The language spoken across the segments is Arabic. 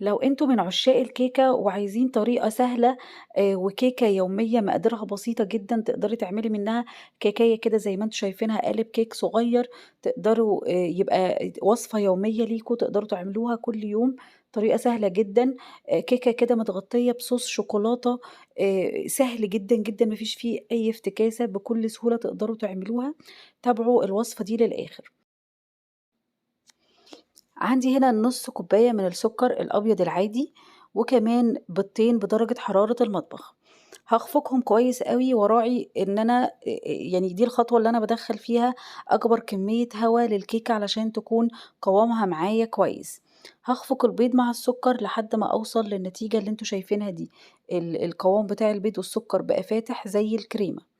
لو أنتم من عشاق الكيكة وعايزين طريقة سهلة وكيكة يومية مقاديرها بسيطة جدًا تقدري تعملي منها كيكاية كده زي ما أنتم شايفينها قالب كيك صغير تقدروا يبقى وصفة يومية ليكم تقدروا تعملوها كل يوم، طريقة سهلة جدًا، كيكة كده متغطية بصوص شوكولاتة سهل جدًا، جدًا ما فيش فيه أي افتكاسة، بكل سهولة تقدروا تعملوها، تابعوا الوصفة دي للآخر. عندي هنا نُص كوباية من السكر الأبيض العادي، وكمان بيضتين بدرجة حرارة المطبخ، هاخفقهم كويس أوي وأراعي إن أنا يعني دي الخطوة اللي أنا بادخّل فيها أكبر كمية هوا للكيكة علشان تكون قوامها معايا كويس، هاخفق البيض مع السكر لحد ما أوصل للنتيجة اللي أنتم شايفينها دي، القوام بتاع البيض والسكر بقى فاتح زي الكريمة.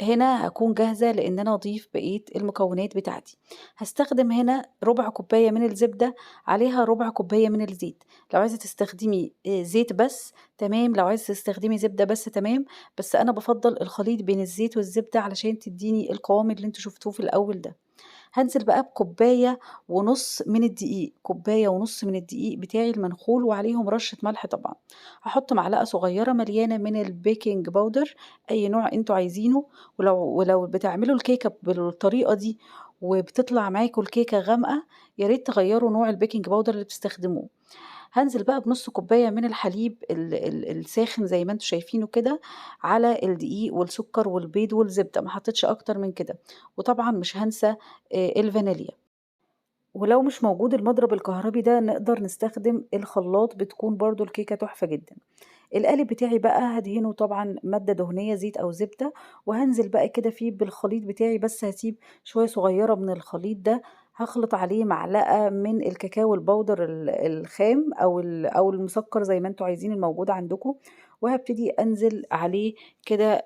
هنا هاكون جاهزة لإن أنا أضيف بقية المكونات بتاعتي، هاستخدم هنا ربع كوباية من الزبدة عليها ربع كوباية من الزيت، لو عايزة تستخدمي زيت بس تمام، لو عايزة تستخدمي زبدة بس تمام، بس أنا بافضّل الخليط بين الزيت والزبدة علشان تدّيني القوام اللي أنتم شُفتوه في الأول ده. هانزل بقى بكوباية ونُص من الدقيق، كوباية ونُص من الدقيق بتاعي المنخول وعليهم رشة ملح طبعًا، هاحط معلقة صغيرة مليانة من الbaking powder أي نوع أنتم عايزينه، ولو بتعملوا الكيكة بالطريقة دي وبتطلع معاكم الكيكة غامقة، يا ريت تغيّروا نوع الbaking powder اللي بتستخدموه. هانزل بقى بنُص كوباية من الحليب الساخن زي ما أنتم شايفينه كده، على الدقيق والسكر والبيض والزبدة، ما حطيتش أكتر من كده، وطبعًا مش هانسى الفانيليا، ولو مش موجود المضرب الكهربي ده نقدر نستخدم الخلاط بتكون برضه الكيكة تحفة جدًا. القالب بتاعي بقى هادهنه طبعًا مادة دهنية زيت أو زبدة، وهانزل بقى كده فيه بالخليط بتاعي بس هاسيب شوية صغيرة من الخليط ده، هاخلط عليه معلقة من الكاكاو البودر الخام أو المسكر زي ما أنتم عايزين الموجود عندكم، وهابتدي أنزل عليه كده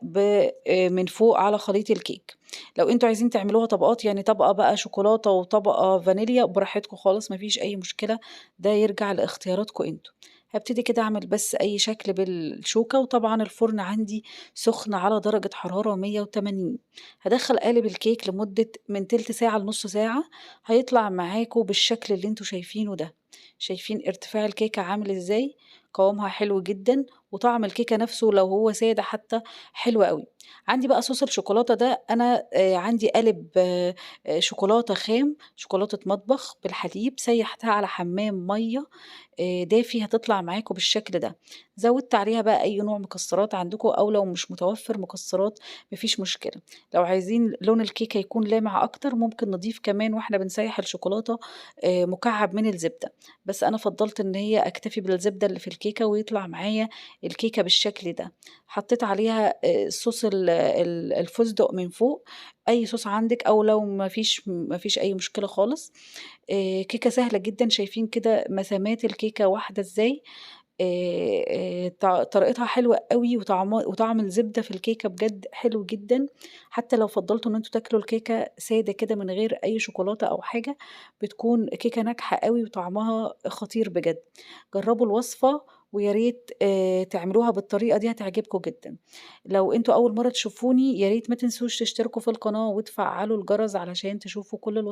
من فوق على خليط الكيك. لو أنتم عايزين تعملوها طبقات يعني طبقة بقى شوكولاتة وطبقة فانيليا براحتكم خالص ما فيش أي مشكلة، ده يرجع لاختياراتكم أنتم. هابتدي كده أعمل بس أي شكل بالشوكة، وطبعًا الفرن عندي سخن على درجة حرارة 180. هادخّل قالب الكيك لمدة من تِلت ساعة لنُص ساعة، هيطلع معاكم بالشكل اللي أنتم شايفينه ده. شايفين ارتفاع الكيكة عامل إزاي؟ قوامها حلو جدًا، وطعم الكيكة نفسه لو هو سادة حتى حلو أوي. عندي بقى صوص الشوكولاتة ده أنا عندي قالب شوكولاتة خام، شوكولاتة مطبخ بالحليب، سيّحتها على حمّام مَيّة دافي هتطلع معاكم بالشكل ده، زوّدت عليها بقى أي نوع مكسرات عندكم أو لو مش متوفر مكسرات ما فيش مشكلة، لو عايزين لون الكيكة يكون لامع أكتر ممكن نضيف كمان وإحنا بنسيّح الشوكولاتة مكعب من الزبدة، بس أنا فضّلت إن هي أكتفي بالزبدة اللي في الكيكة ويطلع معايا الكيكة بالشكل ده، حطيت عليها صوص الفستق من فوق، أي صوص عندِك أو لو ما فيش أي مشكلة خالص. كيكة سهلة جدًا، شايفين كده مسامات الكيكة واحدة إزاي، طريقتها حلوة أوي وطعم الزبدة في الكيكة بجد حلو جدًا، حتى لو فضّلتوا إن أنتم تاكلوا الكيكة سادة كده من غير أي شوكولاتة أو حاجة، بتكون كيكة ناجحة أوي وطعمها خطير بجد. جرّبوا الوصفة ويا ريت تعملوها بالطريقة دي هتعجبكم جدًا. لو أنتم أول مرّة تشوفوني يا ريت ما تنسوش تشتركوا في القناة وتفعّلوا الجرس علشان تشوفوا كل